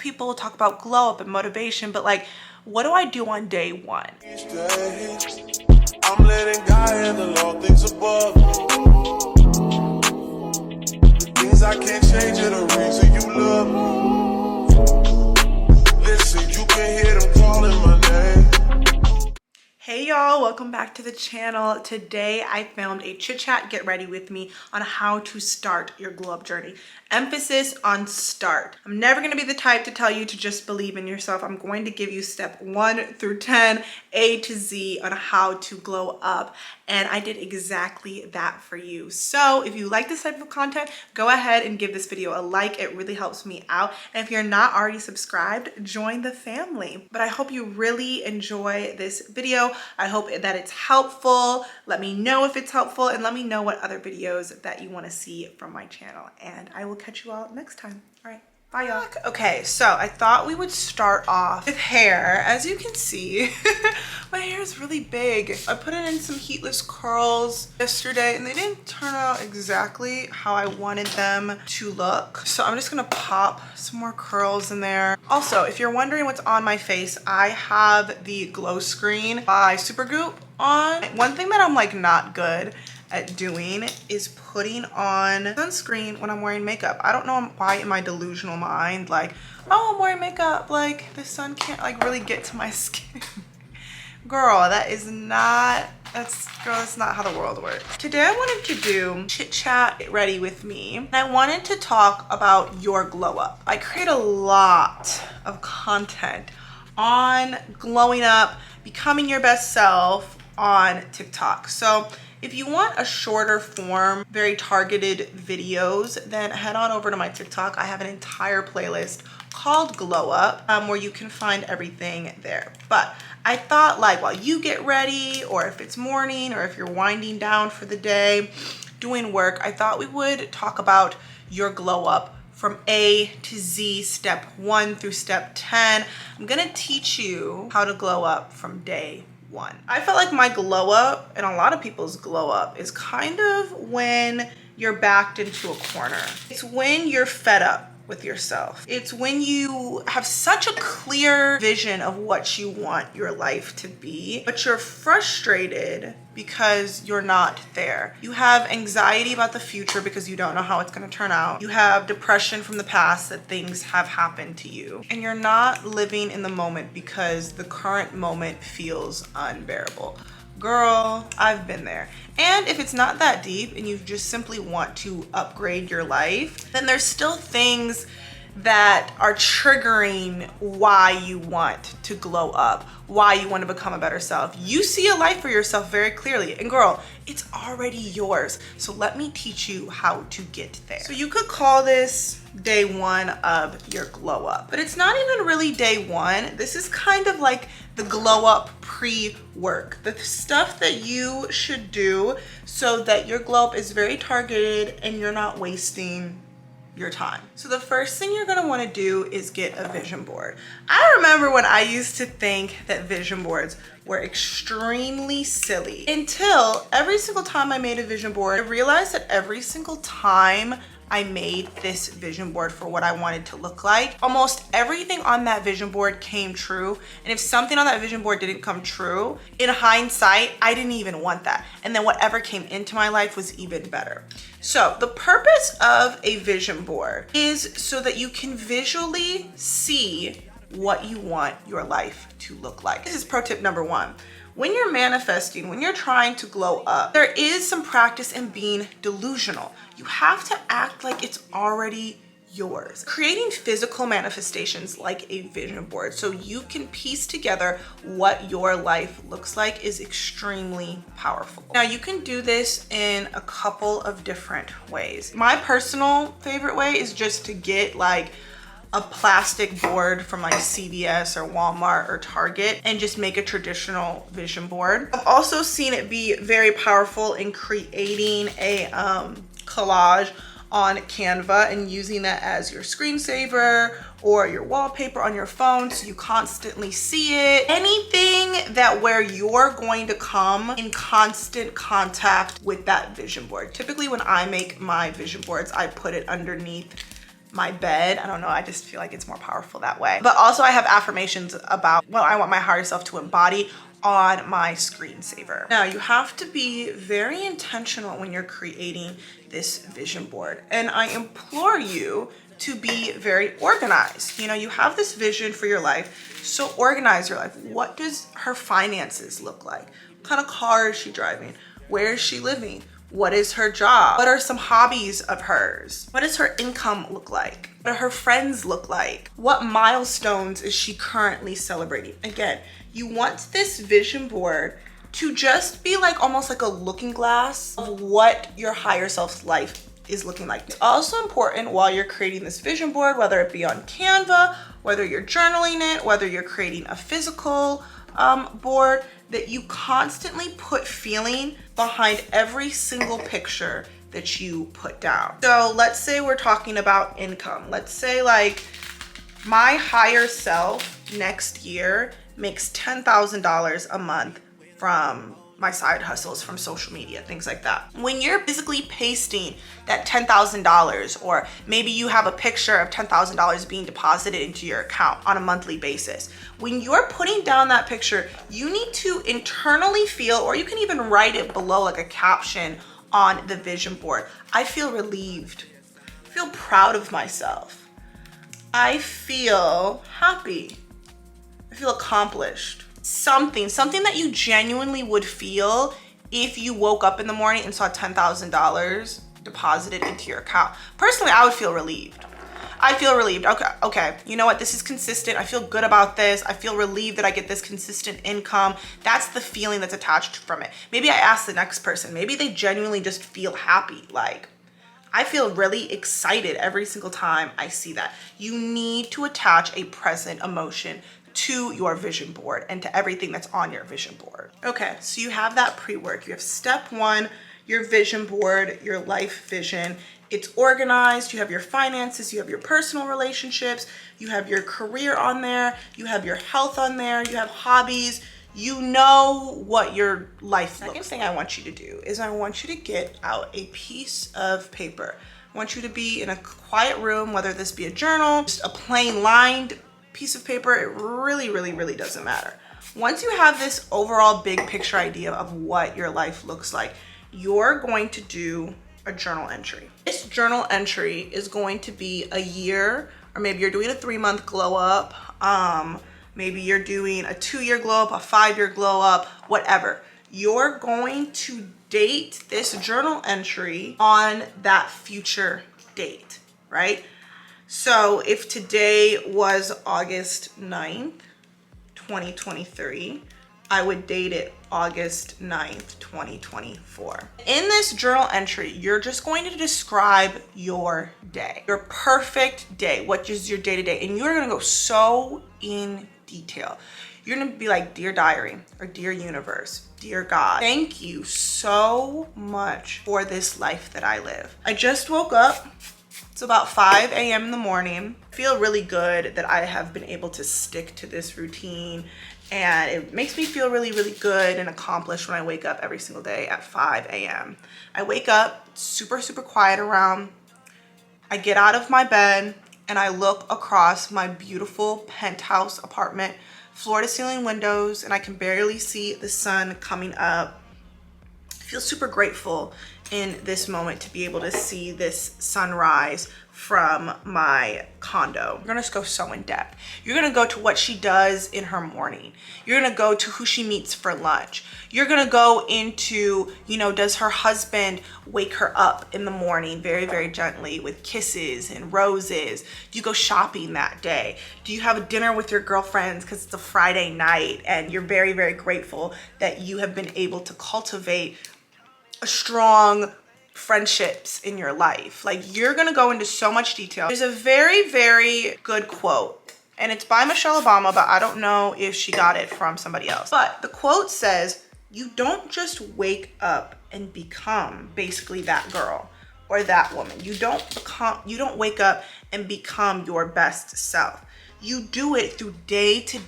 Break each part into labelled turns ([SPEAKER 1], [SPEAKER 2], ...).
[SPEAKER 1] people talk about glow up and motivation, but like, what do I do on day one?
[SPEAKER 2] I'm letting God handle all things above. The things I can't change are the reason you love me. Listen, you can hear them calling my name.
[SPEAKER 1] Hey y'all, welcome back to the channel. Today I filmed a chit chat, get ready with me, on how to start your glow up journey. Emphasis on start. I'm never gonna be the type to tell you to just believe in yourself. I'm going to give you step 1 through 10, A to Z, on how to glow up. And I did exactly that for you. So if you like this type of content, go ahead and give this video a like. It really helps me out. And if you're not already subscribed, join the family. But I hope you really enjoy this video. I hope that it's helpful. Let me know if it's helpful, and let me know what other videos that you want to see from my channel. And I will catch you all next time. All right. Bye y'all. Okay, so I thought we would start off with hair. As you can see, my hair is really big. I put it in some heatless curls yesterday and they didn't turn out exactly how I wanted them to look. So I'm just gonna pop some more curls in there. Also, if you're wondering what's on my face, I have the Glow Screen by Supergoop on. One thing that I'm like not good at doing is putting on sunscreen when I'm wearing makeup. I don't know why in my delusional mind, like, oh, I'm wearing makeup, like the sun can't like really get to my skin. Girl, that's not how the world works. Today I wanted to do chit chat, get ready with me. And I wanted to talk about your glow up. I create a lot of content on glowing up, becoming your best self on TikTok. So if you want a shorter form, very targeted videos, then head on over to my TikTok. I have an entire playlist called Glow Up where you can find everything there. But I thought, like, while you get ready, or if it's morning, or if you're winding down for the day, doing work, I thought we would talk about your glow up from A to Z, step 1 through step 10. I'm gonna teach you how to glow up from day 1. I felt like my glow up, and a lot of people's glow up, is kind of when you're backed into a corner. It's when you're fed up with yourself. It's when you have such a clear vision of what you want your life to be, but you're frustrated because you're not there. You have anxiety about the future because you don't know how it's going to turn out. You have depression from the past that things have happened to you. And you're not living in the moment because the current moment feels unbearable. Girl, I've been there. And if it's not that deep and you just simply want to upgrade your life, then there's still things that are triggering why you want to glow up, why you want to become a better self. You see a life for yourself very clearly, and girl, it's already yours. So let me teach you how to get there. So you could call this day 1 of your glow up, but it's not even really day 1. This is kind of like the glow up pre-work, the stuff that you should do so that your glow up is very targeted and you're not wasting your time. So the first thing you're gonna wanna do is get a vision board. I remember when I used to think that vision boards were extremely silly until every single time I made a vision board, I realized that every single time I made this vision board for what I wanted to look like, almost everything on that vision board came true. And if something on that vision board didn't come true, in hindsight, I didn't even want that. And then whatever came into my life was even better. So the purpose of a vision board is so that you can visually see what you want your life to look like. This is pro tip number 1. When you're manifesting, when you're trying to glow up, there is some practice in being delusional. You have to act like it's already yours. Creating physical manifestations like a vision board so you can piece together what your life looks like is extremely powerful. Now you can do this in a couple of different ways. My personal favorite way is just to get like a plastic board from like CVS or Walmart or Target and just make a traditional vision board. I've also seen it be very powerful in creating a collage on Canva and using that as your screensaver or your wallpaper on your phone so you constantly see it. Anything that where you're going to come in constant contact with that vision board. Typically when I make my vision boards, I put it underneath my bed. I don't know, I just feel like it's more powerful that way. But also I have affirmations about what I want my higher self to embody on my screensaver. Now you have to be very intentional when you're creating this vision board, and I implore you to be very organized. You know, you have this vision for your life, so organize your life. What does her finances look like? What kind of car is she driving? Where is she living? What is her job? What are some hobbies of hers? What does her income look like? What do her friends look like? What milestones is she currently celebrating? Again, you want this vision board to just be like almost like a looking glass of what your higher self's life is looking like. It's also important while you're creating this vision board, whether it be on Canva, whether you're journaling it, whether you're creating a physical board, that you constantly put feeling behind every single picture that you put down. So let's say we're talking about income. Let's say like my higher self next year makes $10,000 a month from my side hustles, from social media, things like that. When you're physically pasting that $10,000, or maybe you have a picture of $10,000 being deposited into your account on a monthly basis, when you're putting down that picture, you need to internally feel, or you can even write it below like a caption on the vision board. I feel relieved. I feel proud of myself. I feel happy. I feel accomplished. Something that you genuinely would feel if you woke up in the morning and saw $10,000 deposited into your account. Personally, I would feel relieved. I feel relieved. Okay, you know what? This is consistent. I feel good about this. I feel relieved that I get this consistent income. That's the feeling that's attached from it. Maybe I ask the next person. Maybe they genuinely just feel happy. Like, I feel really excited every single time I see that. You need to attach a present emotion to your vision board and to everything that's on your vision board. Okay, so you have that pre-work. You have step one, your vision board, your life vision. It's organized. You have your finances, you have your personal relationships, you have your career on there, you have your health on there, you have hobbies. You know what your life looks like. Second thing I want you to do is I want you to get out a piece of paper. I want you to be in a quiet room, whether this be a journal, just a plain lined piece of paper. It really doesn't matter. Once you have this overall big picture idea of what your life looks like, you're going to do a journal entry. This journal entry is going to be a year, or maybe you're doing a 3-month glow up. Maybe you're doing a 2-year glow up, a 5-year glow up, whatever. You're going to date this journal entry on that future date, right? So if today was August 9th, 2023, I would date it August 9th, 2024. In this journal entry, you're just going to describe your day, your perfect day. What is your day to day? And you're going to go so in detail. You're going to be like, dear diary, or dear universe, dear God, thank you so much for this life that I live. I just woke up. It's about 5 a.m. in the morning. I feel really good that I have been able to stick to this routine, and it makes me feel really good and accomplished when I wake up every single day at 5 a.m. I wake up super quiet around. I get out of my bed and I look across my beautiful penthouse apartment, floor to ceiling windows, and I can barely see the sun coming up. I feel super grateful in this moment to be able to see this sunrise from my condo. You're gonna go so in depth. You're gonna go to what she does in her morning. You're gonna go to who she meets for lunch. You're gonna go into, you know, does her husband wake her up in the morning very gently with kisses and roses? Do you go shopping that day? Do you have a dinner with your girlfriends because it's a Friday night and you're very grateful that you have been able to cultivate a strong friendships in your life? Like, you're gonna go into so much detail. There's a very good quote, and it's by Michelle Obama, but I don't know if she got it from somebody else. But the quote says, you don't just wake up and become basically that girl or that woman. You don't wake up and become your best self. You do it through day to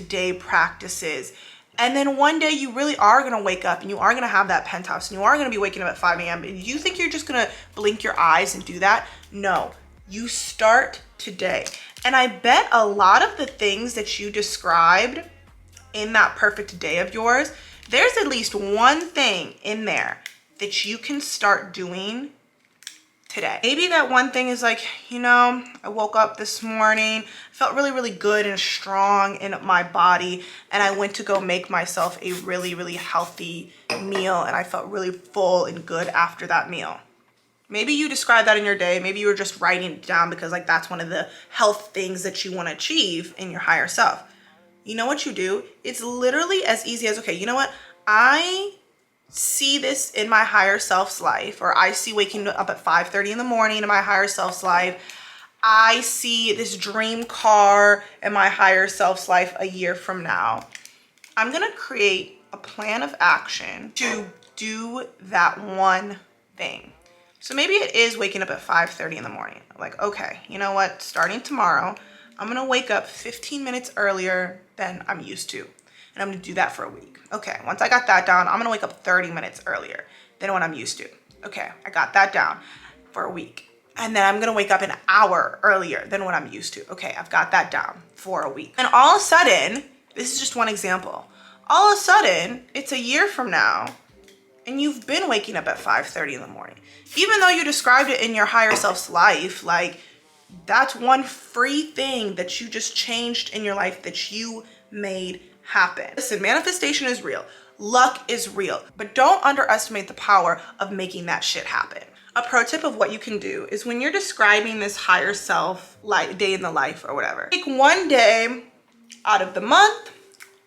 [SPEAKER 1] day practices. And then one day you really are gonna wake up and you are gonna have that penthouse and you are gonna be waking up at 5 a.m. And you think you're just gonna blink your eyes and do that? No, You start today. And I bet a lot of the things that you described in that perfect day of yours, there's at least one thing in there that you can start doing today. Maybe that one thing is like, you know, I woke up this morning, felt really, really good and strong in my body, and I went to go make myself a really, really healthy meal, and I felt really full and good after that meal. Maybe you describe that in your day. Maybe you were just writing it down because like that's one of the health things that you want to achieve in your higher self. You know what you do? It's literally as easy as, okay, you know what? I see this in my higher self's life, or I see waking up at 5:30 in the morning in my higher self's life. I see this dream car in my higher self's life a year from now. I'm gonna create a plan of action to do that one thing. So maybe it is waking up at 5:30 in the morning. Like, okay, you know what? Starting tomorrow, I'm gonna wake up 15 minutes earlier than I'm used to. And I'm gonna do that for a week. Okay, once I got that down, I'm gonna wake up 30 minutes earlier than what I'm used to. Okay, I got that down for a week. And then I'm gonna wake up an hour earlier than what I'm used to. Okay, I've got that down for a week. And all of a sudden, this is just one example. All of a sudden, it's a year from now, and you've been waking up at 5:30 in the morning. Even though you described it in your higher self's life, like that's one free thing that you just changed in your life that you made happen. Listen, manifestation is real. Luck is real, but don't underestimate the power of making that shit happen. A pro tip of what you can do is when you're describing this higher self like day in the life or whatever, take one day out of the month,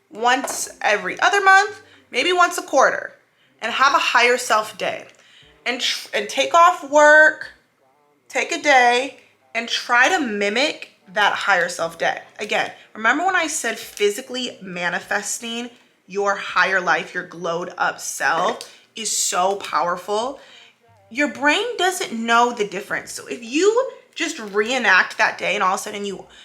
[SPEAKER 1] once every other month, maybe once a quarter, and have a higher self day, and take off work, take a day, and try to mimic that higher self day. Again, remember when I said physically manifesting your higher life, your glowed up self is so powerful? Your brain doesn't know the difference. So if you just reenact that day and all of a sudden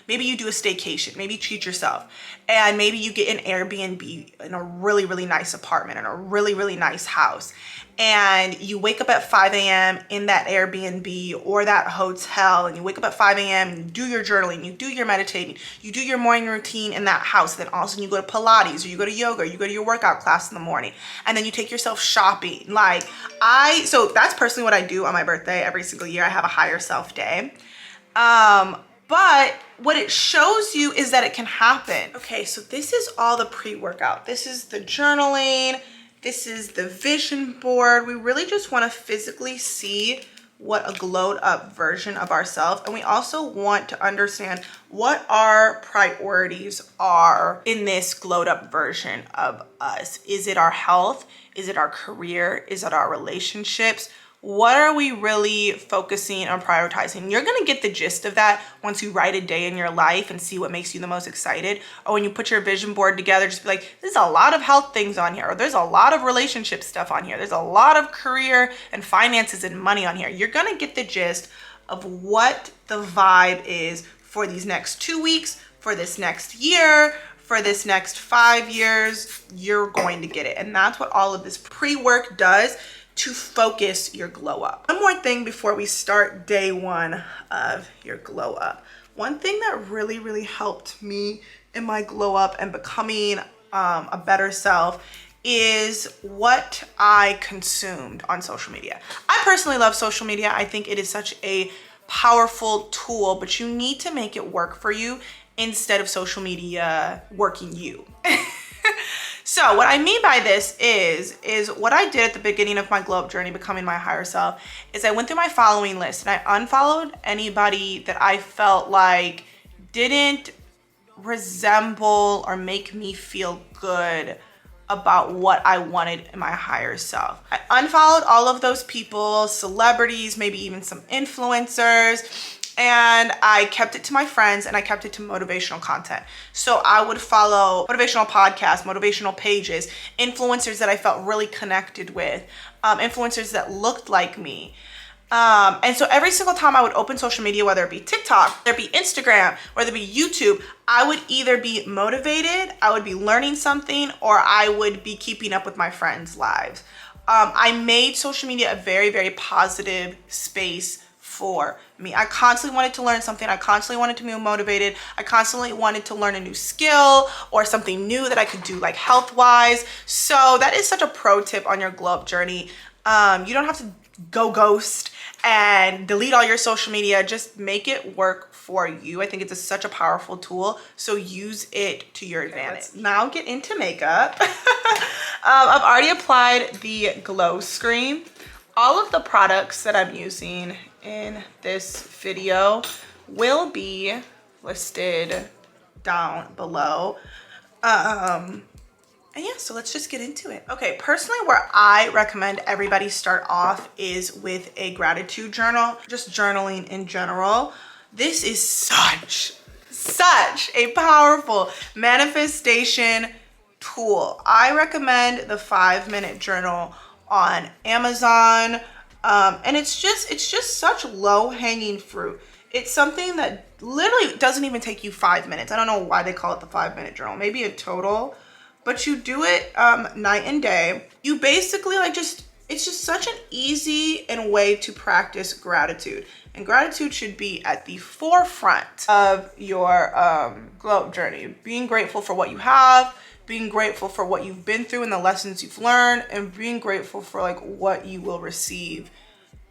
[SPEAKER 1] maybe you do a staycation, maybe you treat yourself, and maybe you get an Airbnb in a really, really nice apartment, in a really, really nice house, and you wake up at 5 a.m. in that Airbnb or that hotel, and you wake up at 5 a.m. and you do your journaling, you do your meditating, you do your morning routine in that house, then all of a sudden you go to Pilates or you go to yoga, or you go to your workout class in the morning, and then you take yourself shopping. So that's personally what I do on my birthday. Every single year I have a higher self day. But what it shows you is that it can happen. Okay, so this is all the pre-workout. This is the journaling. This is the vision board. We really just want to physically see what a glowed up version of ourselves. And we also want to understand what our priorities are in this glowed up version of us. Is it our health? Is it our career? Is it our relationships? What are we really focusing on prioritizing? You're gonna get the gist of that once you write a day in your life and see what makes you the most excited. Or when you put your vision board together, just be like, there's a lot of health things on here, or there's a lot of relationship stuff on here. There's a lot of career and finances and money on here. You're gonna get the gist of what the vibe is for these next 2 weeks, for this next year, for this next 5 years. You're going to get it. And that's what all of this pre-work does to focus your glow up. One more thing before we start day one of your glow up. One thing that really, really helped me in my glow up and becoming a better self is what I consumed on social media. I personally love social media. I think it is such a powerful tool, but you need to make it work for you instead of social media working you. So what I mean by this is what I did at the beginning of my glow up journey, becoming my higher self, is I went through my following list and I unfollowed anybody that I felt like didn't resemble or make me feel good about what I wanted in my higher self. I unfollowed all of those people, celebrities, maybe even some influencers, and I kept it to my friends and I kept it to motivational content. So I would follow motivational podcasts, motivational pages, influencers that I felt really connected with, influencers that looked like me. And so every single time I would open social media, whether it be TikTok, whether it be Instagram, whether it be YouTube, I would either be motivated, I would be learning something, or I would be keeping up with my friends' lives. I made social media a very, very positive space for me. I constantly wanted to learn something. I constantly wanted to be motivated. I constantly wanted to learn a new skill or something new that I could do like health-wise. So that is such a pro tip on your glow up journey. You don't have to go ghost and delete all your social media. Just make it work for you. I think it's such a powerful tool, so use it to your advantage. Let's now get into makeup. I've already applied the glow screen. All of the products that I'm using in this video will be listed down below. And yeah, so let's just get into it. Okay, personally, where I recommend everybody start off is with a gratitude journal, just journaling in general. This is such a powerful manifestation tool. I recommend the 5-minute journal on Amazon. And it's just such low-hanging fruit. It's something that literally doesn't even take you 5 minutes. I don't know why they call it the 5-minute journal, maybe a total. But you do it night and day. You basically it's just such an easy and way to practice gratitude. And gratitude should be at the forefront of your glow up journey. Being grateful for what you have, being grateful for what you've been through and the lessons you've learned, and being grateful for like what you will receive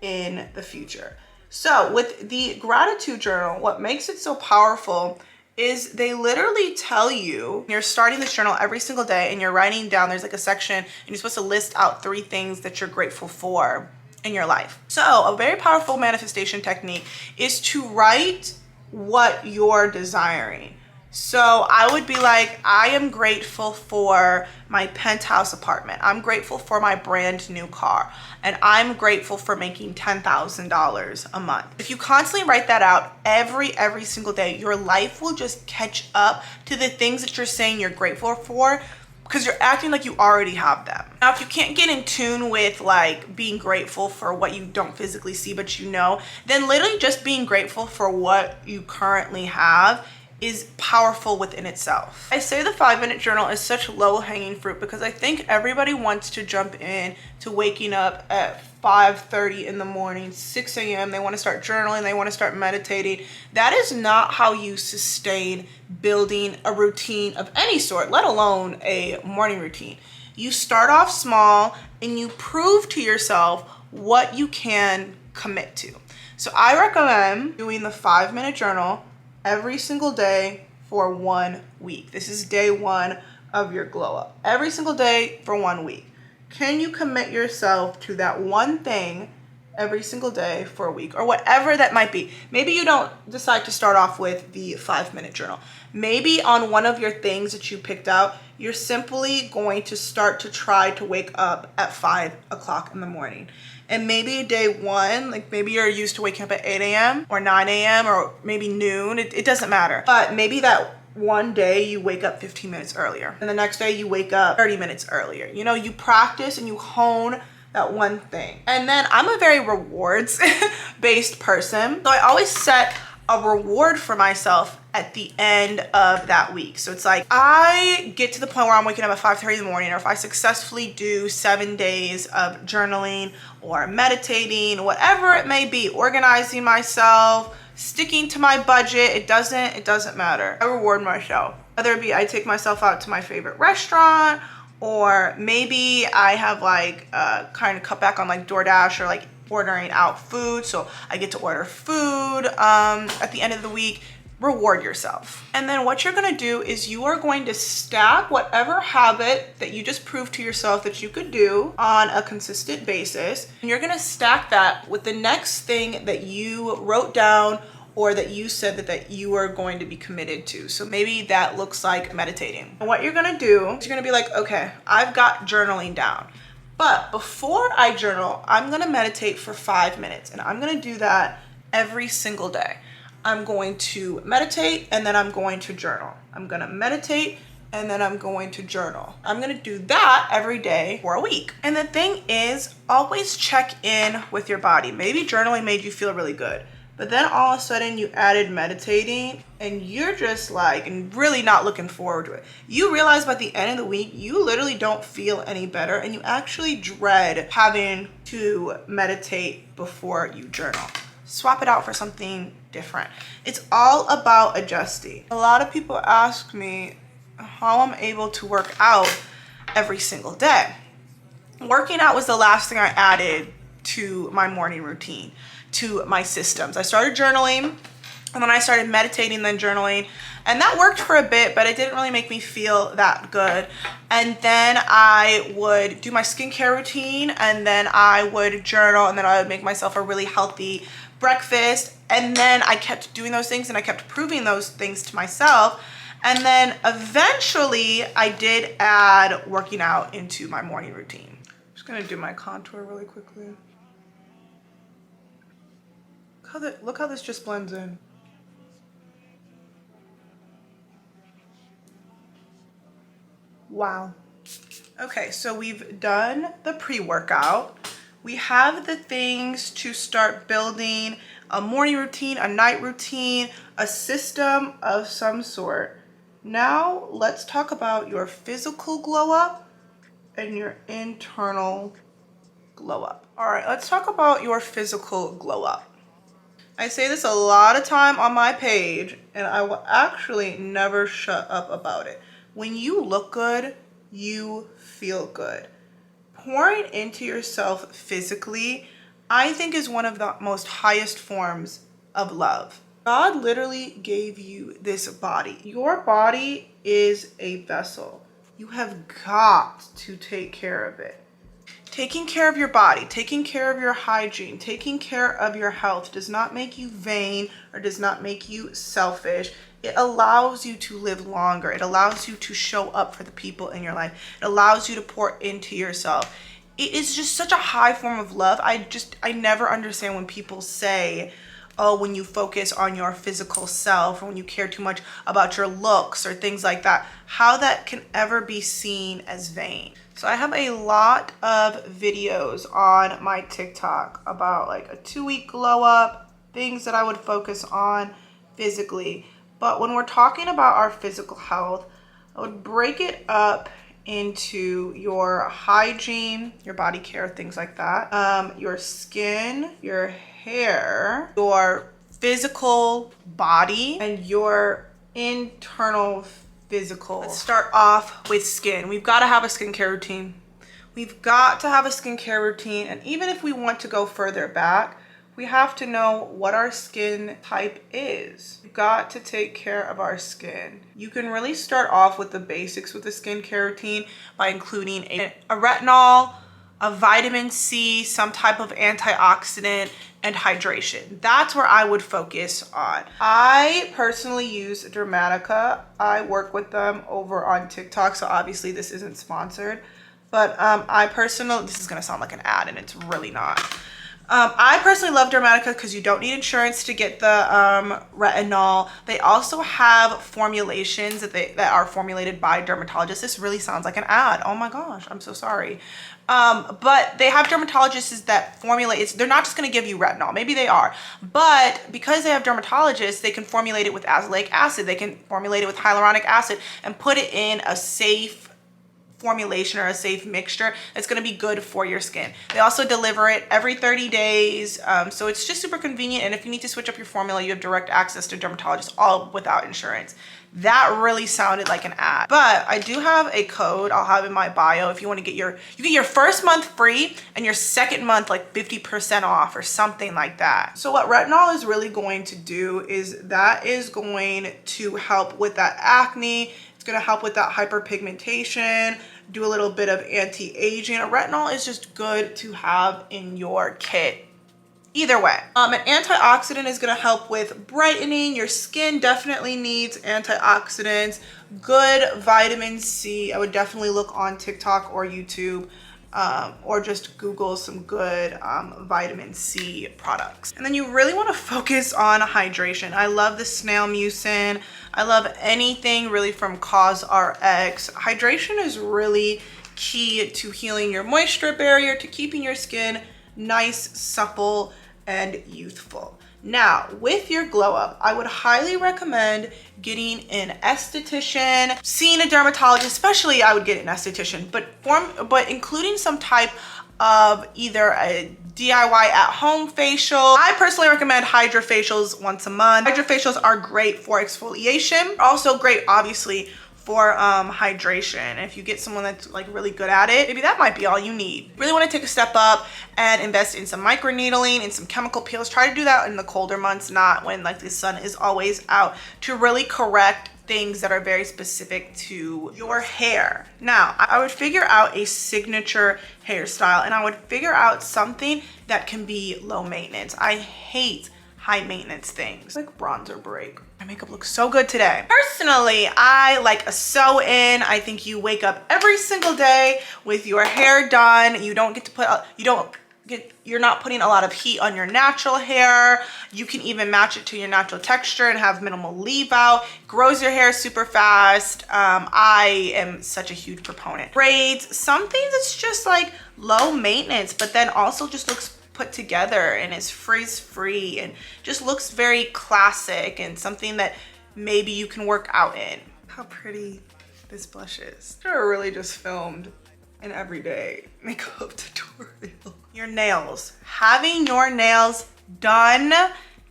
[SPEAKER 1] in the future. So with the gratitude journal, what makes it so powerful is they literally tell you, you're starting this journal every single day and you're writing down, there's like a section and you're supposed to list out 3 things that you're grateful for in your life. So a very powerful manifestation technique is to write what you're desiring. So I would be like, I am grateful for my penthouse apartment. I'm grateful for my brand new car. And I'm grateful for making $10,000 a month. If you constantly write that out every single day, your life will just catch up to the things that you're saying you're grateful for, because you're acting like you already have them. Now, if you can't get in tune with like being grateful for what you don't physically see, but you know, then literally just being grateful for what you currently have is powerful within itself. I say the 5-minute journal is such low-hanging fruit because I think everybody wants to jump in to waking up at 5:30 in the morning, 6 a.m. They want to start journaling, they want to start meditating. That is not how you sustain building a routine of any sort, let alone a morning routine. You start off small and you prove to yourself what you can commit to. So I recommend doing the 5-minute journal every single day for 1 week. This is day 1 of your glow up. Every single day for 1 week. Can you commit yourself to that one thing every single day for a week, or whatever that might be? Maybe you don't decide to start off with the 5-minute journal. Maybe on one of your things that you picked out, you're simply going to start to try to wake up at 5 o'clock in the morning. And maybe day 1, like maybe you're used to waking up at 8 a.m. or 9 a.m. or maybe noon, it doesn't matter. But maybe that one day you wake up 15 minutes earlier and the next day you wake up 30 minutes earlier. You know, you practice and you hone that one thing. And then I'm a very rewards based person. So I always set a reward for myself at the end of that week. So it's like I get to the point where I'm waking up at 5:30 in the morning, or if I successfully do 7 days of journaling or meditating, whatever it may be, organizing myself, sticking to my budget, it doesn't matter. I reward myself. Whether it be I take myself out to my favorite restaurant, or maybe I have like kind of cut back on like DoorDash or like ordering out food, so I get to order food at the end of the week. Reward yourself. And then what you're gonna do is you are going to stack whatever habit that you just proved to yourself that you could do on a consistent basis, and you're gonna stack that with the next thing that you wrote down or that you said that you are going to be committed to. So maybe that looks like meditating. And what you're gonna do is you're gonna be like, okay, I've got journaling down. But before I journal, I'm gonna meditate for 5 minutes, and I'm gonna do that every single day. I'm going to meditate and then I'm going to journal. I'm gonna meditate and then I'm going to journal. I'm gonna do that every day for a week. And the thing is, always check in with your body. Maybe journaling made you feel really good, but then all of a sudden you added meditating and you're just like, and really not looking forward to it. You realize by the end of the week, you literally don't feel any better, and you actually dread having to meditate before you journal. swap it out for something different. It's all about adjusting. A lot of people ask me how I'm able to work out every single day. Working out was the last thing I added to my morning routine, to my systems. I started journaling, and then I started meditating, then journaling, and that worked for a bit, but it didn't really make me feel that good. And then I would do my skincare routine, and then I would journal, and then I would make myself a really healthy breakfast. And then I kept doing those things, and I kept proving those things to myself. And then eventually I did add working out into my morning routine. I'm just gonna do my contour really quickly. Look how this just blends in. Wow. Okay, so we've done the pre-workout. We have the things to start building a morning routine, a night routine, a system of some sort. Now let's talk about your physical glow up and your internal glow up. All right, let's talk about your physical glow up. I say this a lot of time on my page, and I will actually never shut up about it. When you look good, you feel good. Pouring into yourself physically, I think, is one of the most highest forms of love. God literally gave you this body. Your body is a vessel. You have got to take care of it. Taking care of your body, taking care of your hygiene, taking care of your health does not make you vain or does not make you selfish. It allows you to live longer. It allows you to show up for the people in your life. It allows you to pour into yourself. It is just such a high form of love. I never understand when people say, oh, when you focus on your physical self or when you care too much about your looks or things like that, how that can ever be seen as vain. So I have a lot of videos on my TikTok about like a 2-week glow up, things that I would focus on physically. But when we're talking about our physical health, I would break it up into your hygiene, your body care, things like that, your skin, your hair, your physical body, and your internal physical. Let's start off with skin. We've got to have a skincare routine. We've got to have a skincare routine, and even if we want to go further back, we have to know what our skin type is. We've got to take care of our skin. You can really start off with the basics with the skincare routine by including a retinol, a vitamin C, some type of antioxidant, and hydration. That's where I would focus on. I personally use Dermatica. I work with them over on TikTok, so obviously this isn't sponsored. But this is gonna sound like an ad, and it's really not. I personally love Dermatica because you don't need insurance to get the retinol. They also have formulations that are formulated by dermatologists. This really sounds like an ad. Oh my gosh, I'm so sorry. But they have dermatologists that formulate. They're not just going to give you retinol. Maybe they are. But because they have dermatologists, they can formulate it with azelaic acid. They can formulate it with hyaluronic acid and put it in a safe formulation or a safe mixture that's going to be good for your skin. They also deliver it every 30 days. So it's just super convenient. And if you need to switch up your formula, you have direct access to dermatologists, all without insurance. That really sounded like an ad. But I do have a code I'll have in my bio if you want to get you get your first month free and your second month like 50% off or something like that. So what retinol is really going to do is that is going to help with that acne. It's going to help with that hyperpigmentation, do a little bit of anti-aging. Retinol is just good to have in your kit. Either way, an antioxidant is going to help with brightening. Your skin definitely needs antioxidants. Good vitamin C. I would definitely look on TikTok or YouTube or just Google some good vitamin C products. And then you really want to focus on hydration. I love the snail mucin. I love anything really from COSRX. Hydration is really key to healing your moisture barrier, to keeping your skin nice, supple, and youthful. Now, with your glow up, I would highly recommend getting an esthetician, seeing a dermatologist, especially I would get an esthetician, but including some type of either a DIY at home facial. I personally recommend hydrofacials once a month. Hydrofacials are great for exfoliation, also great obviously for hydration. If you get someone that's like really good at it, maybe that might be all you need. Really want to take a step up and invest in some microneedling and some chemical peels. Try to do that in the colder months, not when like the sun is always out, to really correct things that are very specific to your hair. Now, I would figure out a signature hairstyle, and I would figure out something that can be low maintenance. I hate high maintenance things like bronzer break. My makeup looks so good today. Personally, I like a sew-in. I think you wake up every single day with your hair done. You don't get to put, you're not putting a lot of heat on your natural hair. You can even match it to your natural texture and have minimal leave out. Grows your hair super fast. I am such a huge proponent. Braids, something that's just like low maintenance, but then also just looks put together and is frizz-free and just looks very classic and something that maybe you can work out in. How pretty this blush is. I really just filmed an everyday makeup tutorial. Your nails. Having your nails done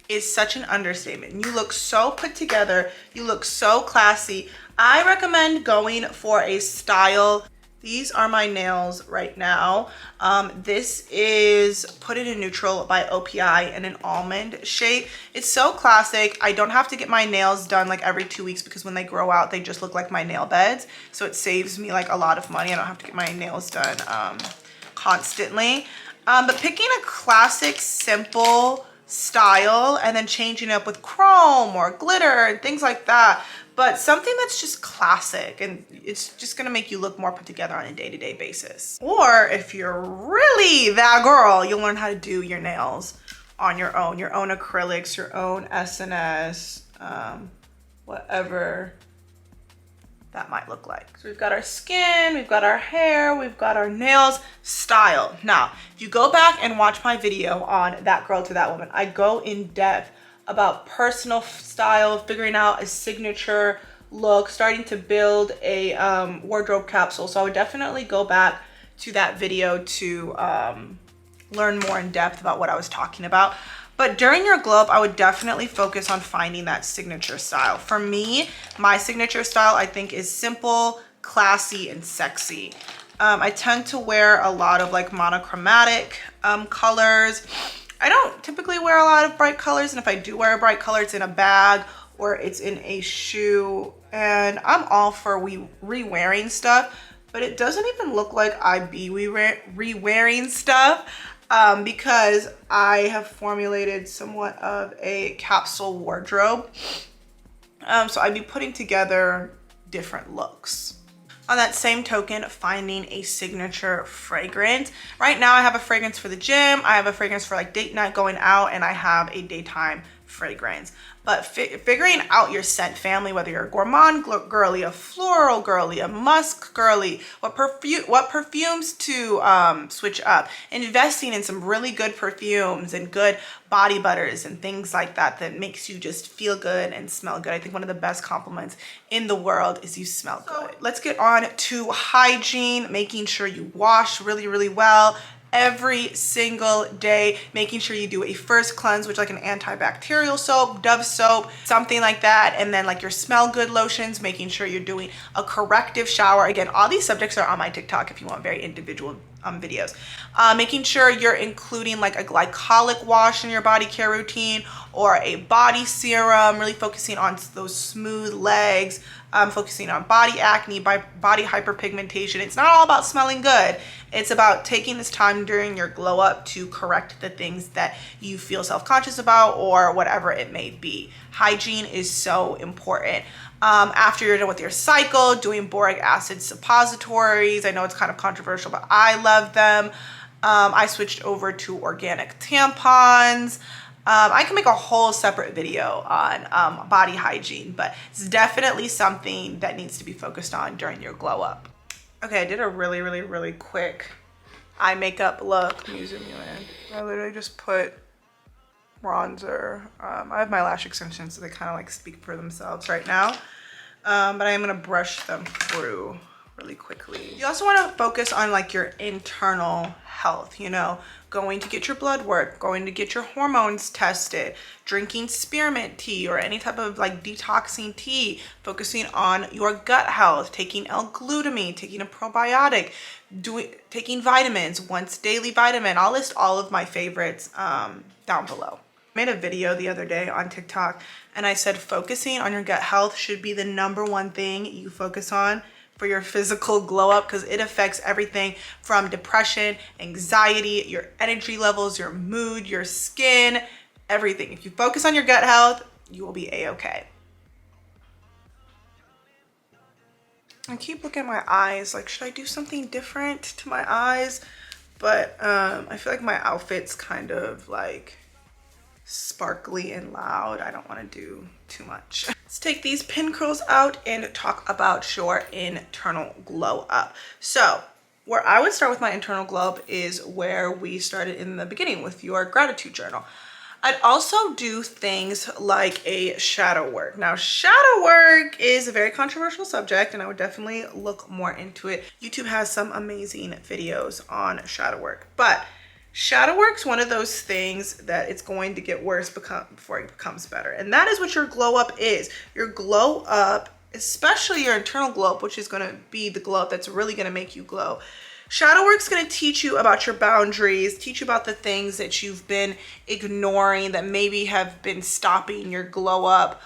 [SPEAKER 1] is such an understatement. You look so put together. You look so classy. I recommend going for a style. These are my nails right now. This is Put It in Neutral by OPI in an almond shape. It's so classic. I don't have to get my nails done like every 2 weeks because when they grow out, they just look like my nail beds. So it saves me like a lot of money. I don't have to get my nails done constantly. But picking a classic, simple style and then changing it up with chrome or glitter and things like that. But something that's just classic and it's just gonna make you look more put together on a day-to-day basis. Or if you're really that girl, you'll learn how to do your nails on your own acrylics, your own SNS, whatever that might look like. So we've got our skin, we've got our hair, we've got our nails, style. Now, if you go back and watch my video on That Girl to That Woman, I go in depth about personal style, figuring out a signature look, starting to build a wardrobe capsule. So I would definitely go back to that video to learn more in depth about what I was talking about. But during your glow up, I would definitely focus on finding that signature style. For me, my signature style, I think, is simple, classy, and sexy. I tend to wear a lot of like monochromatic colors. I don't typically wear a lot of bright colors, and if I do wear a bright color, it's in a bag or it's in a shoe. And I'm all for re-wearing stuff, but it doesn't even look like I be re-wearing stuff because I have formulated somewhat of a capsule wardrobe. So I'd be putting together different looks. On that same token, finding a signature fragrance. Right now I have a fragrance for the gym, I have a fragrance for like date night going out, and I have a daytime fragrance. But figuring out your scent family, whether you're a gourmand girly, a floral girly, a musk girly, what perfumes to switch up. Investing in some really good perfumes and good body butters and things like that that makes you just feel good and smell good. I think one of the best compliments in the world is you smell good. Let's get on to hygiene, making sure you wash really, really well every single day, making sure you do a first cleanse, which like an antibacterial soap, Dove soap, something like that, and then like your smell good lotions, making sure you're doing a corrective shower. Again, all these subjects are on my TikTok if you want very individual videos. Making sure you're including like a glycolic wash in your body care routine or a body serum, really focusing on those smooth legs, focusing on body acne, body hyperpigmentation. It's not all about smelling good. It's about taking this time during your glow up to correct the things that you feel self-conscious about or whatever it may be. Hygiene is so important. After you're done with your cycle, doing boric acid suppositories. I know it's kind of controversial, but I love them. I switched over to organic tampons. I can make a whole separate video on body hygiene, but it's definitely something that needs to be focused on during your glow up. Okay, I did a really, really, really quick eye makeup look. Let me zoom you in. I literally just put bronzer. I have my lash extensions, so they kind of like speak for themselves right now. But I'm gonna brush them through really quickly. You also want to focus on like your internal health, you know, going to get your blood work, going to get your hormones tested, drinking spearmint tea or any type of like detoxing tea, focusing on your gut health, taking L-glutamine, taking a probiotic, taking vitamins, once daily vitamin. I'll list all of my favorites down below. I made a video the other day on TikTok and I said focusing on your gut health should be the #1 thing you focus on for your physical glow up, because it affects everything from depression, anxiety, your energy levels, your mood, your skin, everything. If you focus on your gut health, you will be a-okay. I keep looking at my eyes like, should I do something different to my eyes? But I feel like my outfit's kind of like sparkly and loud. I don't want to do too much. Let's take these pin curls out and talk about your internal glow up. So where I would start with my internal glow up is where we started in the beginning with your gratitude journal. I'd also do things like a shadow work. Now, shadow work is a very controversial subject and I would definitely look more into it. YouTube has some amazing videos on shadow work, but shadow work's one of those things that it's going to get worse before it becomes better. And that is what your glow up is. Your glow up, especially your internal glow up, which is going to be the glow up that's really going to make you glow. Shadow work's going to teach you about your boundaries, teach you about the things that you've been ignoring that maybe have been stopping your glow up.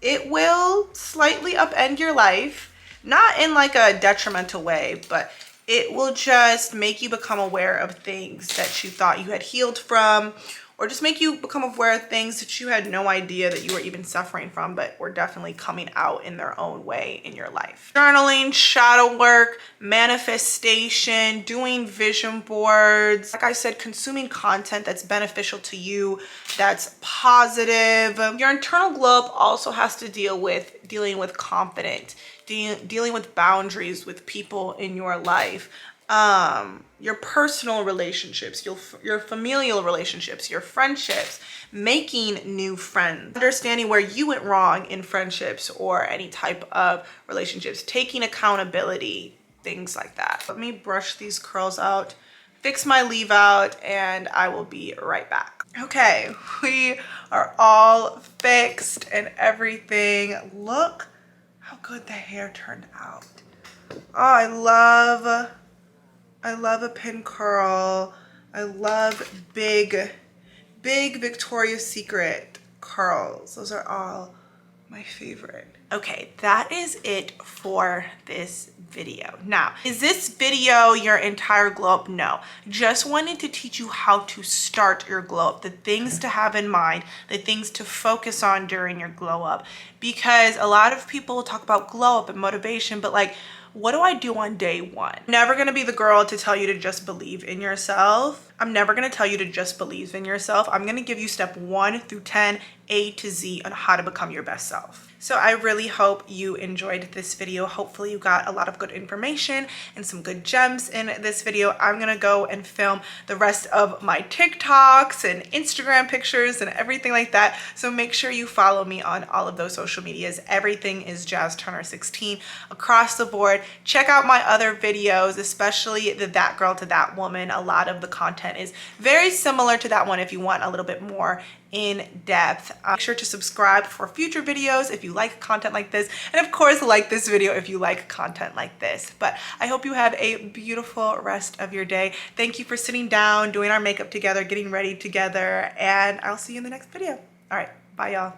[SPEAKER 1] It will slightly upend your life, not in like a detrimental way, but it will just make you become aware of things that you thought you had healed from, or just make you become aware of things that you had no idea that you were even suffering from, but were definitely coming out in their own way in your life. Journaling, shadow work, manifestation, doing vision boards. Like I said, consuming content that's beneficial to you, that's positive. Your internal glow up also has to dealing with confidence, dealing with boundaries with people in your life. Your personal relationships, your familial relationships, your friendships, making new friends, understanding where you went wrong in friendships or any type of relationships, taking accountability, things like that. Let me brush these curls out, fix my leave out, and I will be right back. Okay, we are all fixed and everything. Look how good the hair turned out. Oh, I love a pin curl. I love big Victoria's Secret curls. Those are all my favorite. Okay, that is it for this video. Now, is this video your entire glow up? No, just wanted to teach you how to start your glow up, the things to have in mind, the things to focus on during your glow up, because a lot of people talk about glow up and motivation, but like, what do I do on day one? I'm never gonna be the girl to tell you to just believe in yourself. I'm never gonna tell you to just believe in yourself. I'm gonna give you step 1 through 10, A to Z on how to become your best self. So I really hope you enjoyed this video. Hopefully you got a lot of good information and some good gems in this video. I'm gonna go and film the rest of my TikToks and Instagram pictures and everything like that. So make sure you follow me on all of those social medias. Everything is Jazz Turner 16 across the board. Check out my other videos, especially the That Girl to That Woman. A lot of the content is very similar to that one if you want a little bit more in depth. Make sure to subscribe for future videos if you like content like this, and of course like this video if you like content like this. But I hope you have a beautiful rest of your day. Thank you for sitting down, doing our makeup together, getting ready together, and I'll see you in the next video. All right, bye y'all.